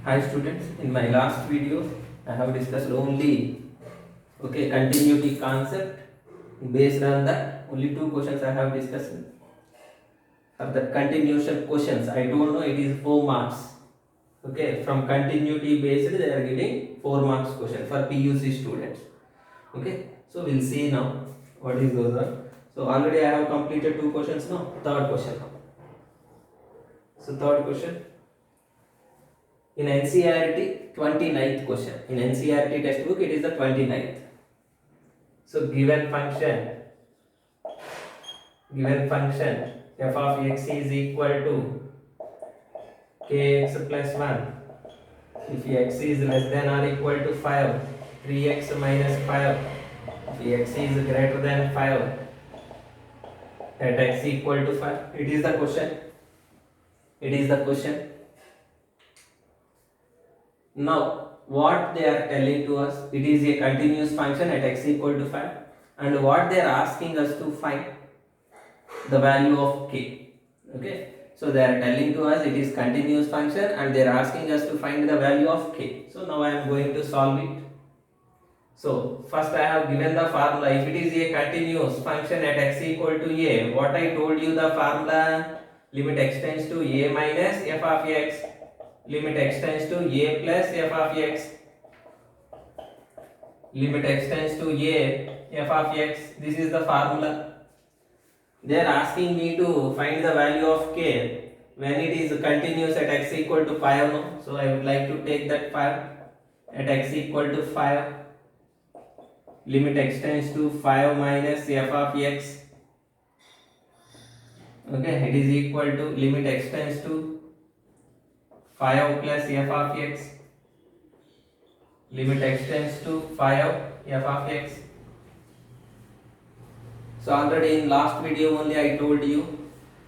Hi students, in my last video I have discussed only continuity concept. Based on that, only two questions I have discussed. For the continuation questions, I don't know, it is 4 marks. From continuity based they are giving 4 marks question for PUC students. So we'll see now what is those are. So already I have completed two questions now. Third question. So third question. In NCERT 29th question. In NCERT textbook it is the 29th. So given function f of x is equal to kx plus 1. If x is less than or equal to 5, 3x minus 5. If x is greater than 5, at x equal to 5. It is the question. Now, what they are telling to us, it is a continuous function at x equal to 5, and what they are asking us to find the value of k. So they are telling to us it is continuous function and they are asking us to find the value of k. So now I am going to solve it. So first I have given the formula. If it is a continuous function at x equal to a, what I told you the formula, limit x tends to a minus f of x, limit x tends to a plus f of x, limit x tends to a f of x. This is the formula. They are asking me to find the value of k when it is continuous at x equal to 5. No? So I would like to take that 5 at x equal to 5. Limit x tends to 5 minus f of x. It is equal to limit x tends to 5 plus f of x. Limit x tends to 5 f of x. So already in last video only I told you.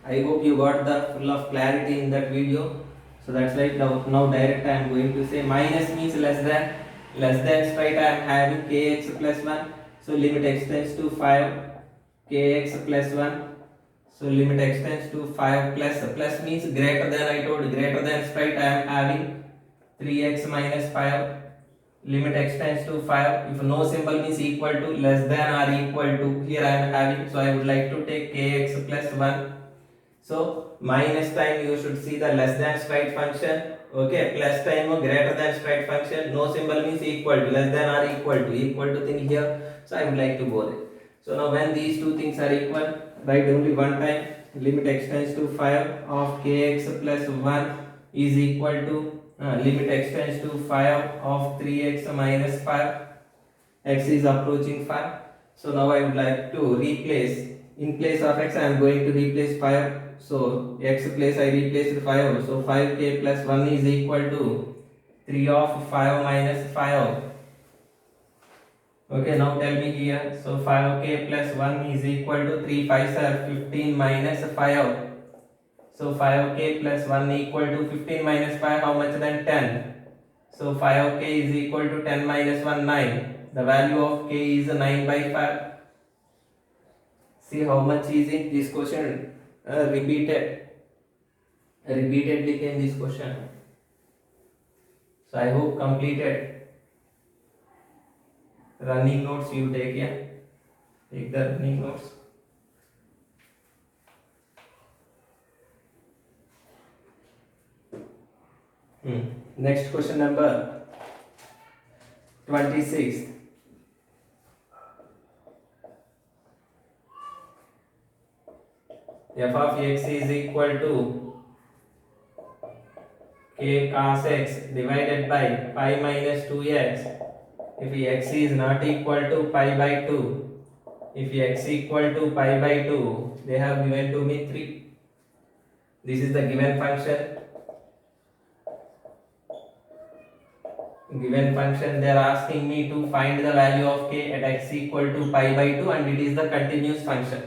I hope you got the full of clarity in that video. So that's right. Now direct I am going to say minus means less than. Less than straight I am having kx plus 1. So limit x tends to 5 kx plus 1. So limit x tends to 5 plus means greater than. I told greater than straight I am having 3x minus 5. Limit x tends to 5. If no symbol means equal to, less than or equal to, here I am having. So I would like to take kx plus 1. So minus time you should see the less than straight function. Plus time or greater than straight function. No symbol means equal to, less than or equal to thing here. So I would like to go there. So now when these two things are equal, write only one time. Limit x tends to 5 of kx plus 1 is equal to limit x tends to 5 of 3x minus 5. X is approaching 5. So now I would like to replace, in place of x I am going to replace 5. So x place I replaced 5. So 5k plus 1 is equal to 3 of 5 minus 5. Now tell me here. So 5k plus 1 is equal to 3 5s are 15 minus 5. So 5k plus 1 equal to 15 minus 5, how much then 10. So 5k is equal to 10 minus 1, 9. The value of k is 9 by 5. See how much easy this question repeatedly came this question. So I hope completed. Running notes you take, take the running notes. Next question number 26. F of x is equal to k cos x divided by pi minus 2x. If x is not equal to pi by 2, if x equal to pi by 2, they have given to me 3. This is the given function. They are asking me to find the value of k at x equal to pi by 2 and it is the continuous function.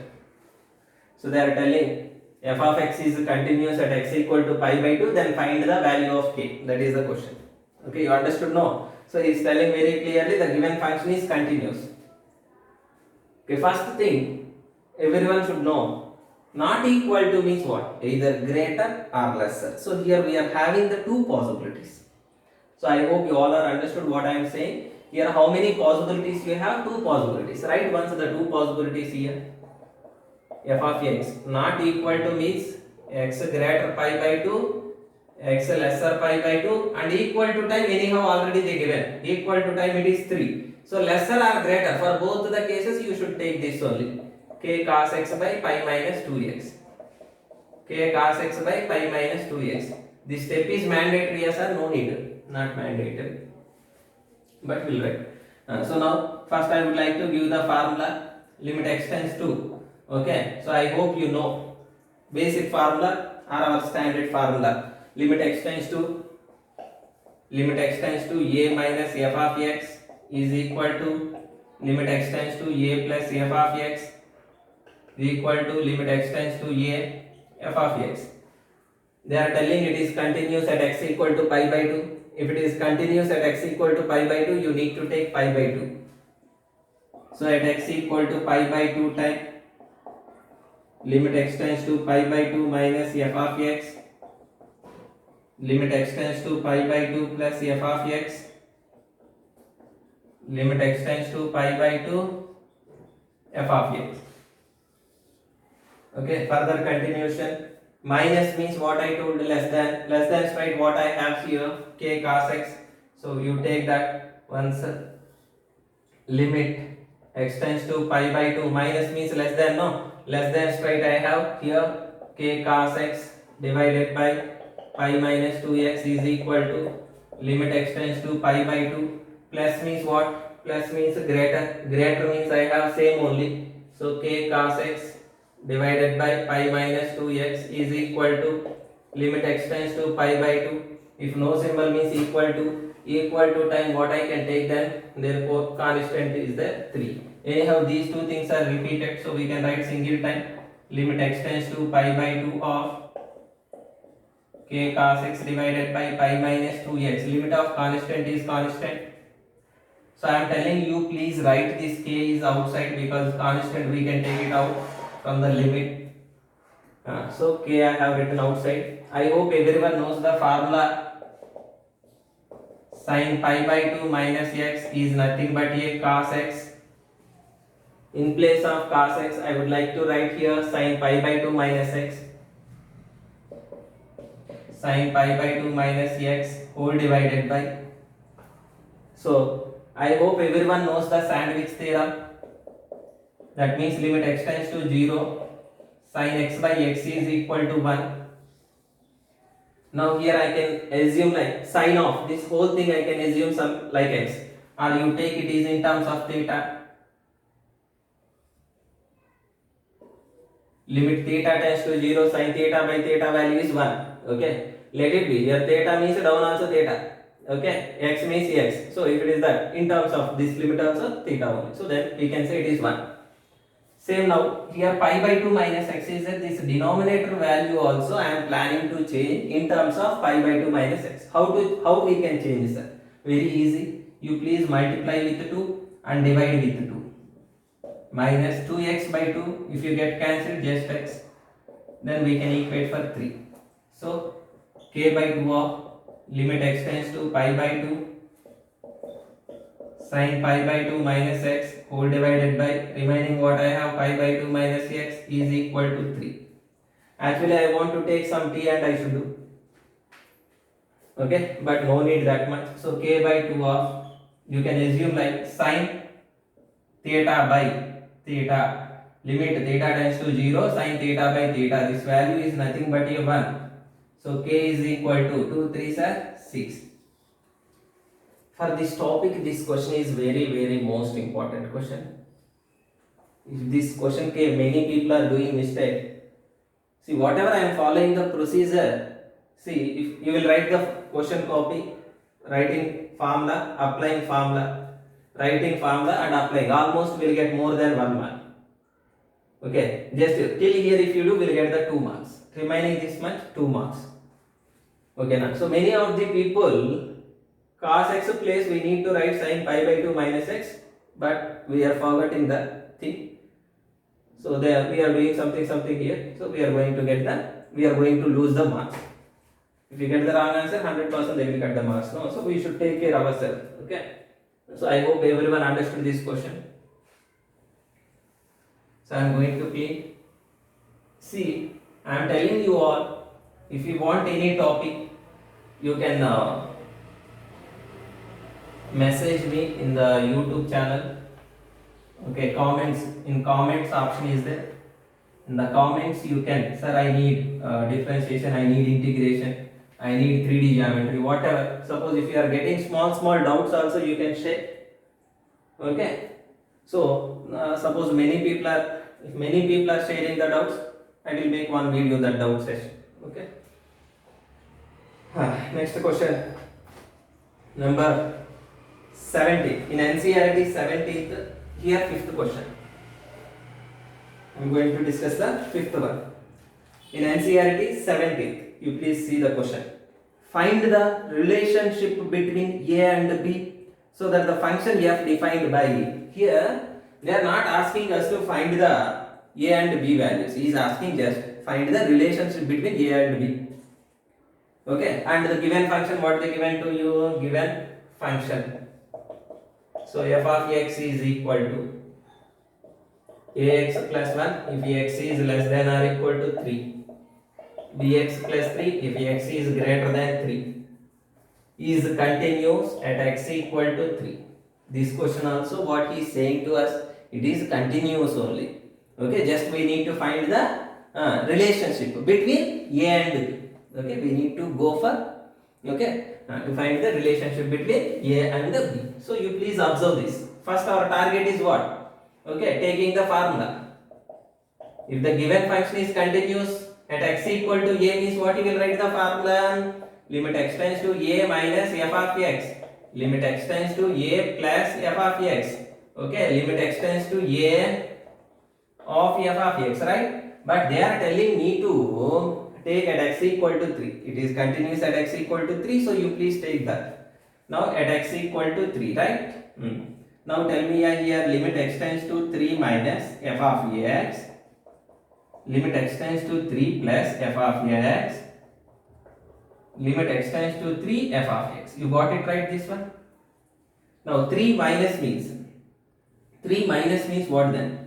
So they are telling f of x is continuous at x equal to pi by 2, then find the value of k. That is the question. You understood? No. So he is telling very clearly the given function is continuous. First thing everyone should know, not equal to means what? Either greater or lesser. So here we are having the two possibilities. So I hope you all are understood what I am saying. Here how many possibilities you have? Two possibilities. Write once the two possibilities here. F of x not equal to means x greater pi by 2, x lesser pi by 2, and equal to time anyhow already they given. Equal to time it is 3. So lesser or greater, for both the cases you should take this only. K cos x by pi minus 2x. K cos x by pi minus 2x. This step is mandatory, yes or no need? Not mandatory. But we'll write. So now first I would like to give the formula. Limit x tends to. Okay. So I hope you know basic formula or our standard formula. Limit x tends to a minus f of x is equal to limit x tends to a plus f of x is equal to limit x tends to a f of x. They are telling it is continuous at x equal to pi by 2. If it is continuous at x equal to pi by 2, you need to take pi by 2. So at x equal to pi by 2 time, limit x tends to pi by 2 minus f of x, limit x tends to pi by 2 plus f of x, limit x tends to pi by 2 f of x. Okay, further continuation. Minus means what I told, less than write what I have here, k cos x. So you take that once limit x tends to pi by 2, minus means less than, no, less than straight I have here k cos x divided by pi minus 2x is equal to limit x tends to pi by 2, plus means what, plus means greater means I have same only. So k cos x divided by pi minus 2x is equal to limit x tends to pi by 2. If no symbol means equal to time what I can take, then therefore constant is the 3. Anyhow these two things are repeated, so we can write single time. Limit x tends to pi by 2 of k cos x divided by pi minus 2x. Limit of constant is constant. So I am telling you please write this k is outside, because constant we can take it out from the limit. So k I have written outside. I hope everyone knows the formula. Sin pi by 2 minus x is nothing but a cos x. In place of cos x, I would like to write here sin pi by 2 minus x. Sin pi by 2 minus x whole divided by. So I hope everyone knows the sandwich theorem. That means limit x tends to 0, sin x by x is equal to 1. Now here I can assume like sin of this whole thing, I can assume some like x, or you take it is in terms of theta. Limit theta tends to 0, sin theta by theta value is 1. Okay, let it be. Here theta means down also theta. Okay, x means x. So if it is that in terms of this limit also theta only, so then we can say it is 1. Same now here pi by 2 minus x is that this denominator value also I am planning to change in terms of pi by 2 minus x. How we can change this? Very easy. You please multiply with 2 and divide with 2. Minus 2x by 2, if you get cancelled just x, then we can equate for 3. So k by 2 of limit x tends to pi by 2 sin pi by 2 minus x whole divided by remaining what I have pi by 2 minus x is equal to 3. Actually I want to take some t and I should do. Okay, but no need that much. So k by 2 of, you can assume like sin theta by theta, limit theta tends to 0, sin theta by theta, this value is nothing but a 1. So k is equal to 2 3s are 6. For this topic, this question is very most important question. If this question came, many people are doing mistake. See, whatever I am following the procedure, see, if you will write the question copy, writing formula, applying formula, writing formula and applying, almost will get more than 1 mark. Okay, just till here if you do, will get the 2 marks. Remaining this much, 2 marks. Okay, now, so many of the people, cos x place we need to write sin pi by 2 minus x, but we are forgetting the thing. So there we are doing something here. So we are going to lose the marks. If you get the wrong answer, 100% they will cut the marks. No, so we should take care of ourselves. Okay. So I hope everyone understood this question. So I am going to play. See, I am telling you all, if you want any topic, you can message me in the YouTube channel. Okay, comments, in comments option is there. In the comments you can, sir, I need differentiation, I need integration, I need 3D geometry, whatever. Suppose if you are getting small doubts also, you can share. Okay. So suppose if many people are sharing the doubts, I will make one video that doubt session. Okay. Next question, number 70. In NCERT 17th, here 5th question. I am going to discuss the 5th one. In NCERT 17th, you please see the question. Find the relationship between A and B so that the function f defined by E. Here, they are not asking us to find the A and B values. He is asking just find the relationship between A and B. Okay, and the given function, what they given to you? Given function. So f of x is equal to ax plus 1 if x is less than or equal to 3, bx plus 3 if x is greater than 3, is continuous at x equal to 3. This question also what he is saying to us, it is continuous only. Okay, just we need to find the relationship between A and B. Okay, we need to go for, okay, to find the relationship between A and B. So you please observe this. First our target is what? Okay, taking the formula. If the given function is continuous at x equal to A means what you will write the formula? Limit x tends to A minus f of x. Limit x tends to A plus f of x. Okay, limit x tends to A of f of x, right? But they are telling me to take at x equal to 3. It is continuous at x equal to 3, so you please take that. Now at x equal to 3, right? Now tell me here limit x tends to 3 minus f of x. Limit x tends to 3 plus f of x. Limit x tends to 3 f of x. You got it right, this one? Now 3 minus means what then?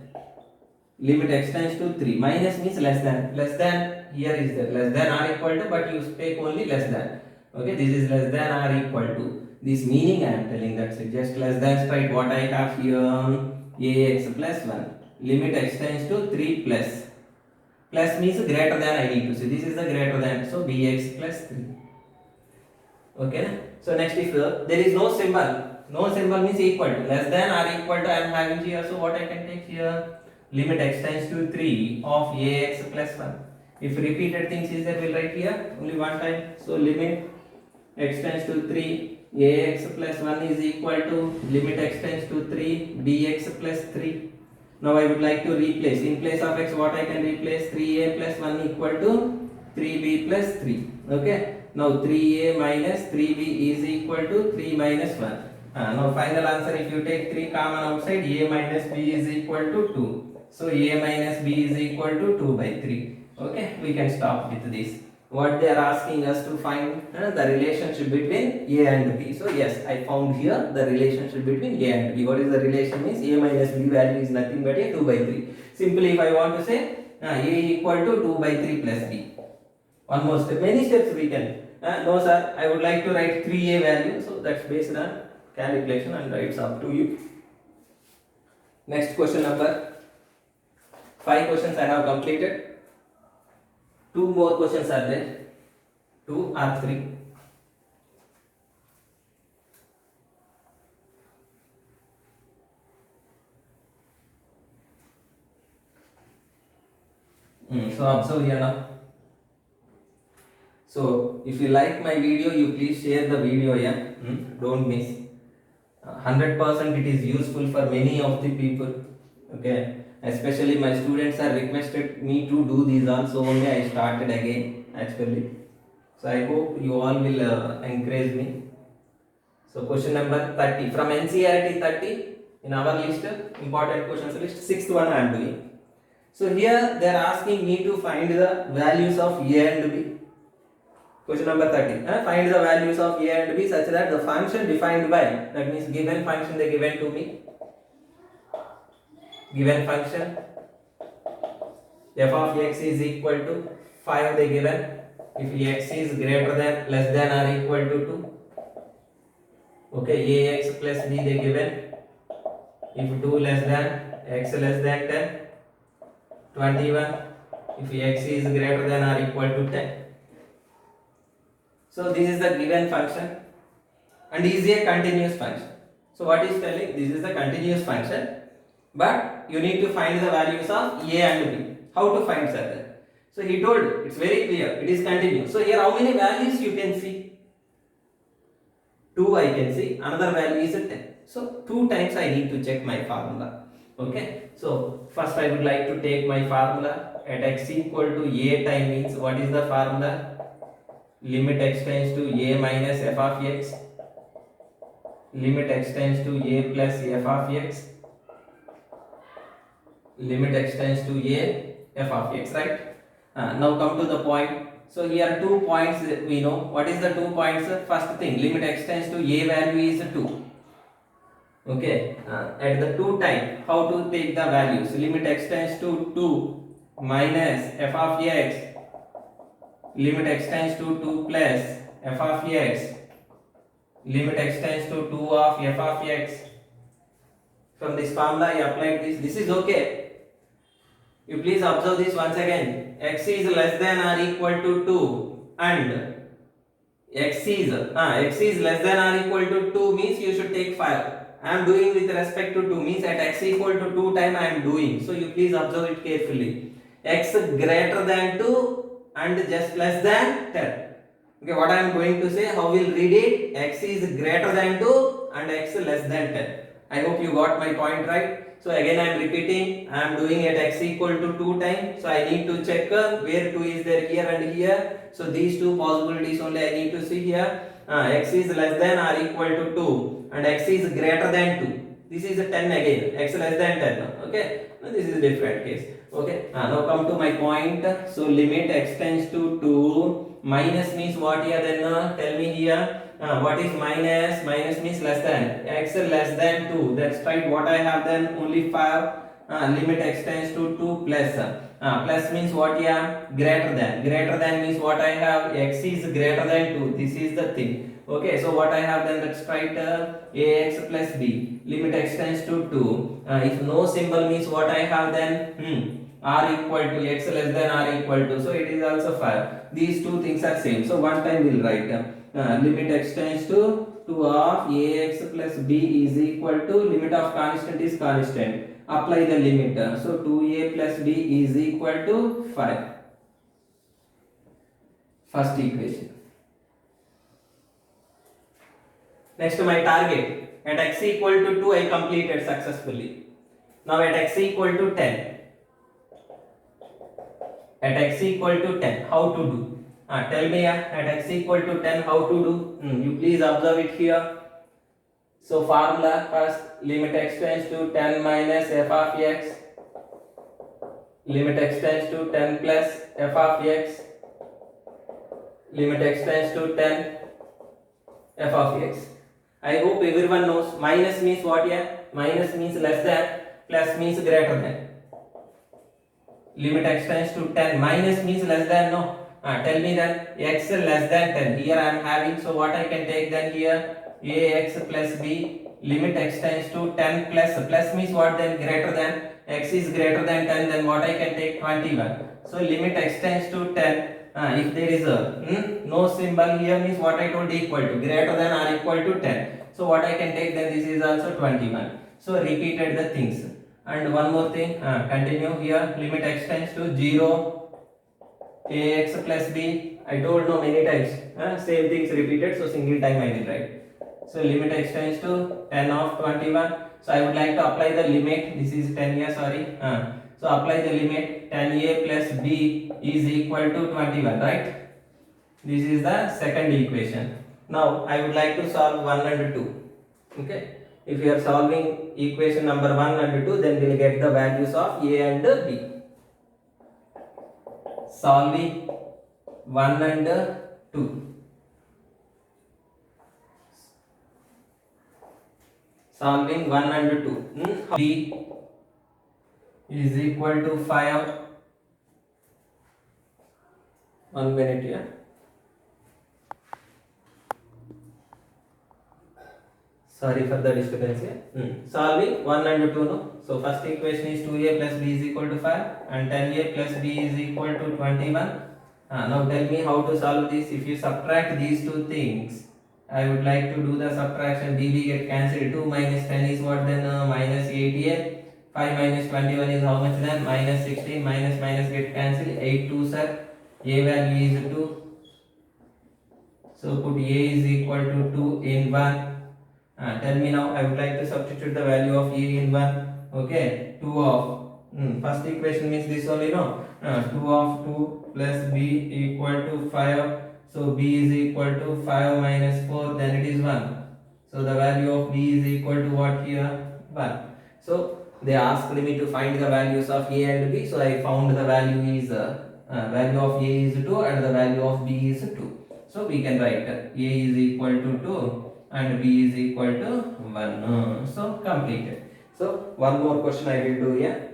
Limit x tends to 3. Minus means less than. Less than here is there. Less than or equal to, but you take only less than. Okay, this is less than or equal to. This meaning I am telling, that's it. Just less than straight what I have here. Ax plus 1. Limit x tends to 3 plus. Plus means greater than I need to see. This is the greater than. So bx plus 3. Okay. So next if there is no symbol means equal to. Less than or equal to I am having here. So what I can take here? Limit x tends to 3 of ax plus 1. If repeated things is there, we'll write here only one time. So limit x tends to 3. Ax plus 1 is equal to limit x tends to 3 bx plus 3. Now I would like to replace, in place of x what I can replace? 3a plus 1 equal to 3b plus 3. Okay. Now 3a minus 3b is equal to 3 minus 1. Now final answer, if you take 3 common outside, a minus b is equal to 2. So a minus b is equal to 2 by 3. Okay, we can stop with this. What they are asking us to find the relationship between A and B. So yes, I found here the relationship between A and B. What is the relation means? A minus B value is nothing but a 2 by 3. Simply if I want to say A equal to 2 by 3 plus B. One more step. Many steps we can. No sir, I would like to write 3A value. So that's based on calculation and it's up to you. Next question number 5 questions I have completed. 2 more questions are there. 2 or 3. So observe here now. So if you like my video, you please share the video here. Don't miss. 100% it is useful for many of the people. Okay. Especially my students are requested me to do these also, only I started again actually. So I hope you all will encourage me. So question number 30 from NCERT 30 in our list, important questions list, 6th one I am doing. So here they are asking me to find the values of A and B. Question number 30. Find the values of a and b such that the function defined by, that means given function they given to me. Given function f of x is equal to 5 they given. If x is greater than, less than or equal to 2. Okay, ax plus b they given. If 2 less than, x less than 10. 21. If x is greater than or equal to 10. So this is the given function and is a continuous function. So what is telling? This is the continuous function, but you need to find the values of a and b. How to find certain? So he told, it's very clear, it is continuous. So here how many values you can see? 2 I can see, another value is 10. So 2 times I need to check my formula. Okay, so first I would like to take my formula. At x equal to a time means what is the formula? Limit x tends to a minus f of x. Limit x tends to a plus f of x. Limit x tends to a f of x, right? Now come to the point. So here 2 points we know. What is the 2 points? First thing, limit x tends to a value is 2. Okay, at the 2 time, how to take the values? Limit x tends to 2 minus f of x. Limit x tends to 2 plus f of x. Limit x tends to 2 of f of x. From this formula I applied this. This is okay. You please observe this once again. X is less than or equal to 2 and x is less than or equal to 2 means you should take 5. I am doing with respect to 2 means at x equal to 2 time I am doing. So you please observe it carefully. X greater than 2 and just less than 10. Okay, what I am going to say, how we'll read it? X is greater than 2 and x less than 10. I hope you got my point right. So again I am repeating, I am doing at x equal to 2 times. So I need to check where 2 is there, here and here. So these two possibilities only I need to see here. X is less than or equal to 2 and x is greater than 2. This is a 10 again, x less than 10. Okay, now this is a different case. Okay, now come to my point. So limit x tends to 2. Minus means what here then? Tell me here. What is minus? Minus means less than. X less than 2. That's right. What I have then? Only 5. Limit x tends to 2 plus. Plus means what here? Greater than. Greater than means what I have? X is greater than 2. This is the thing. Okay, so what I have then? Let's write ax plus b. Limit x tends to 2. If no symbol means what I have then? R equal to x less than R equal to. So it is also 5. These two things are same. So one time we'll write limit x tends to 2 of ax plus b is equal to limit of constant is constant. Apply the limit. So 2a plus b is equal to 5. First equation. Next my target. At x equal to 2 I completed successfully. Now at x equal to 10. At x equal to 10, how to do? Tell me at x equal to 10, how to do? You please observe it here. So formula first, limit x tends to 10 minus f of x. Limit x tends to 10 plus f of x. Limit x tends to 10 f of x. I hope everyone knows minus means what here? Minus means less than, plus means greater than. Limit x tends to 10, minus means less than, no. Tell me that x less than 10. Here I am having, so what I can take then here? Ax plus b. Limit x tends to 10 plus means what then? Greater than. X is greater than 10, then what I can take? 21. So limit x tends to 10. If there is a no symbol here means what I told equal to, greater than or equal to 10. So what I can take then? This is also 21. So repeated the things. And one more thing, continue here. Limit x tends to 0. Ax plus b. I told no many times. Same things repeated. So single time I will write. So limit x tends to 10 of 21. So I would like to apply the limit. This is 10 here. Sorry. So apply the limit. 10a plus b is equal to 21. Right. This is the second equation. Now I would like to solve 1 and 2. Okay. If you are solving equation number 1 and 2, then we will get the values of a and b. Solving 1 and 2. Solving 1 and 2. B is equal to 5. 1 minute here. Sorry for the disturbance here. Solving 1 and 2. No? So first equation is 2a plus b is equal to 5 and 10a plus b is equal to 21. Now tell me how to solve this. If you subtract these two things, I would like to do the subtraction. b get cancelled. 2 minus 10 is what then? Minus 8a. 5 minus 21 is how much then? Minus 16. Minus minus get cancelled. 8 2 sir. A value is 2. So put a is equal to 2 in 1. Tell me now, I would like to substitute the value of a in 1. Okay, 2 of first equation means this only, no? 2 of 2 plus b equal to 5. So b is equal to 5 minus 4, then it is 1. So the value of b is equal to what here? 1. So they asked me to find the values of a and b. So I found the value is value of a is 2 and the value of b is 2. So we can write a is equal to 2 and b is equal to 1. So completed. So one more question I will do here.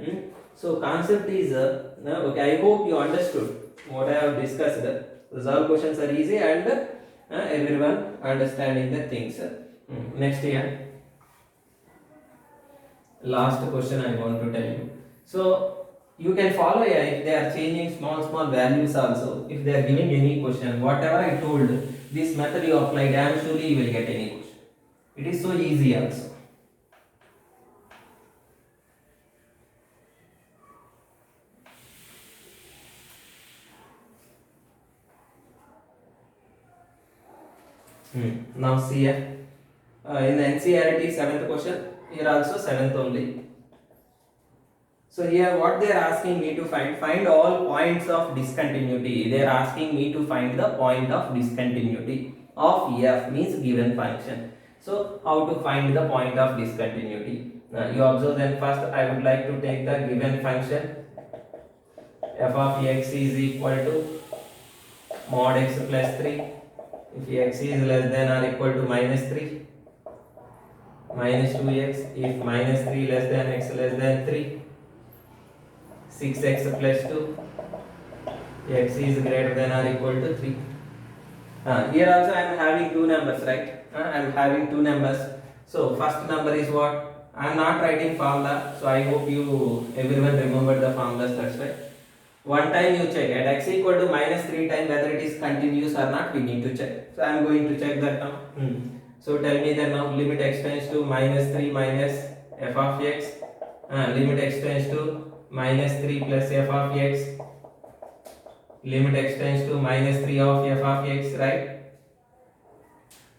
So concept is okay. I hope you understood what I have discussed. Resolve questions are easy and everyone understanding the things. Next here, last question I want to tell you. So you can follow here if they are changing small values also. If they are giving any question, whatever I told, this method you apply, damn surely you will get any question. It is so easy also. Now see here, in the NCERT 7th question, here also 7th only. So here what they are asking me to find all points of discontinuity. They are asking me to find the point of discontinuity of f means given function. So how to find the point of discontinuity? You observe then first I would like to take the given function f of x is equal to mod x plus 3. If x is less than or equal to minus 3, minus 2x. If minus 3 less than x less than 3, 6x plus 2, x is greater than or equal to 3. Here also I am having two numbers, right? I am having two numbers. So first number is what? I am not writing formula, so I hope you everyone remember the formulas, that's right. One time you check at x equal to minus 3 times whether it is continuous or not, we need to check. So I am going to check that now. So tell me then now, limit x tends to minus 3 minus f of x, limit x tends to minus 3 plus f of x, limit x tends to minus 3 of f of x, right?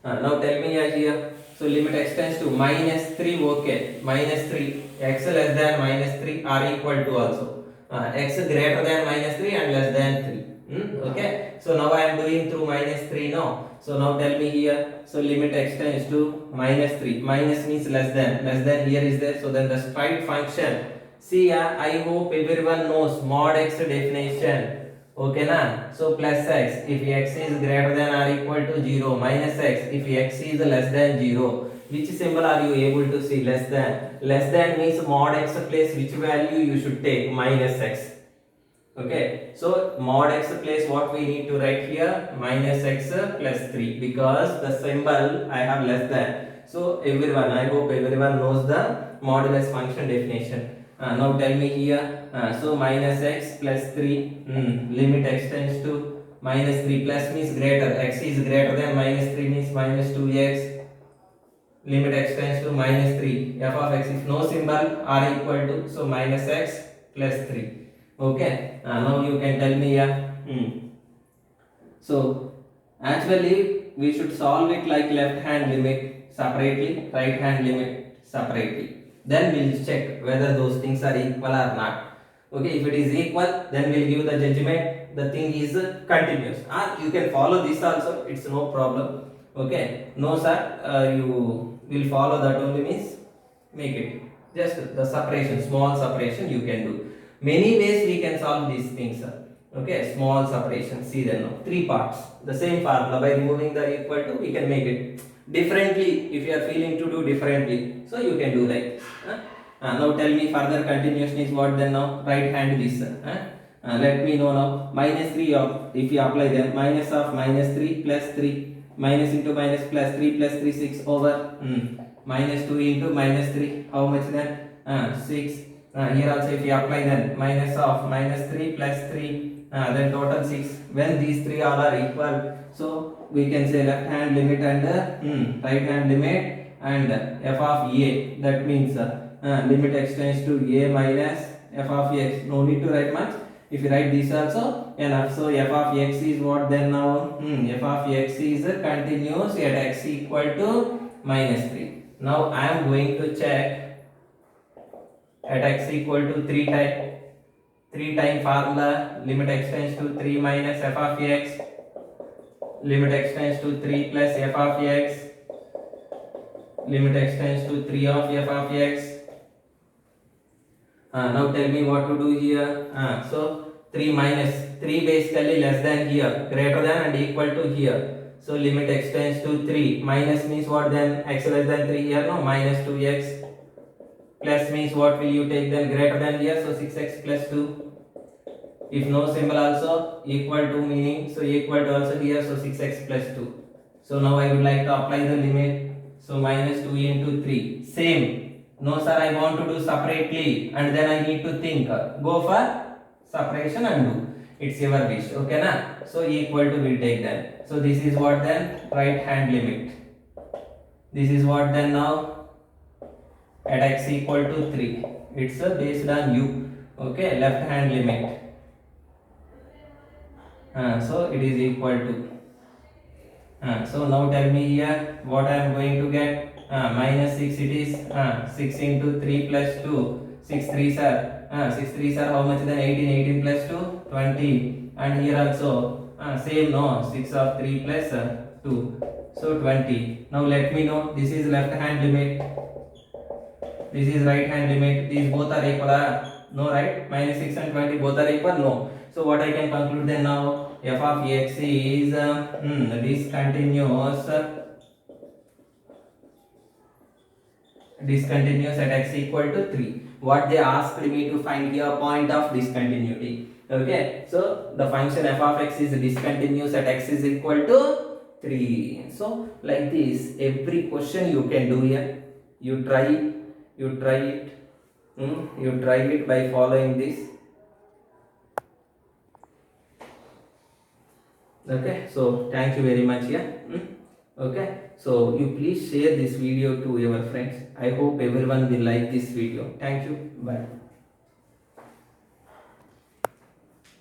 Now tell me here, so limit x tends to minus 3, okay, minus 3, x less than minus 3 are equal to also. X greater than minus 3 and less than 3. Okay, so now I am doing through minus 3 now. So now tell me here, so limit x tends to minus 3. Minus means less than here is there. So then the straight function. See, I hope everyone knows mod x definition. Okay na? So plus x if x is greater than or equal to 0, minus x if x is less than 0. Which symbol are you able to see? Less than. Less than means mod x place which value you should take? Minus x. Okay, so mod x place what we need to write here? Minus x plus 3, because the symbol I have less than. So everyone, I hope everyone knows the modulus function definition. Now tell me here, so minus x plus 3, limit x tends to minus 3, plus means greater, x is greater than minus 3 means minus 2x, limit x tends to minus 3, f of x if no symbol are equal to, so minus x plus 3. Okay, now you can tell me here. So actually we should solve it like left hand limit separately, right hand limit separately. Then we'll check whether those things are equal or not. Okay, if it is equal, then we'll give the judgment the thing is continuous. You can follow this also, it's no problem. Okay, no sir, you will follow that only means make it just the separation, small separation you can do. Many ways we can solve these things, sir. Okay, small separation. See then now, three parts. The same formula, by removing the equal to, we can make it differently. If you are feeling to do differently, so you can do like this. Now tell me further continuation is what then now? Right hand this. Let me know now. Minus 3 of, if you apply then, minus of minus 3 plus 3. Minus into minus plus 3 plus 3, 6 over. Minus 2 into minus 3. How much then? 6. Here also if you apply then, minus of minus 3 plus 3. Then total 6. When these three all are equal, so we can say left hand limit and right hand limit and f of a. That means limit extends to a minus f of x. No need to write much. If you write this also enough. So f of x is what then now? F of x is continuous at x equal to minus 3. Now I am going to check at x equal to 3 time formula. Limit extends to 3 minus f of x. Limit extends to 3 plus f of x. Limit extends to 3 of f of x. Now tell me what to do here. So 3 minus 3 basically less than here, greater than and equal to here. So limit extends to 3. Minus means what then? X less than 3 here, no? Minus 2x. Plus means what will you take then? Greater than here, so 6x plus 2. If no symbol also, equal to meaning, so equal to also here, so 6x plus 2. So now I would like to apply the limit. So minus 2 into 3. Same. No sir, I want to do separately and then I need to think. Go for separation and do. It's your wish. Okay na? So equal to will take then. So this is what then? Right hand limit. This is what then now? At x equal to 3. It's based on u. Okay, left hand limit. So it is equal to. So now tell me here what I am going to get. Minus 6 it is. 6 into 3 plus 2. 6 3s are 6 3s are how much then? 18. 18 plus 2 20. And here also same, no? 6 of 3 plus 2. So 20. Now let me know. This is left hand limit. This is right hand limit. These both are equal. No, right? Minus 6 and 20 both are equal. No. So what I can conclude then now? F of x is discontinuous at x equal to 3. What they asked me to find here, point of discontinuity. Okay, so the function f of x is discontinuous at x is equal to 3. So like this, every question you can do here. You try it by following this. Okay, so thank you very much here. Okay, so you please share this video to your friends. I hope everyone will like this video. Thank you. Bye.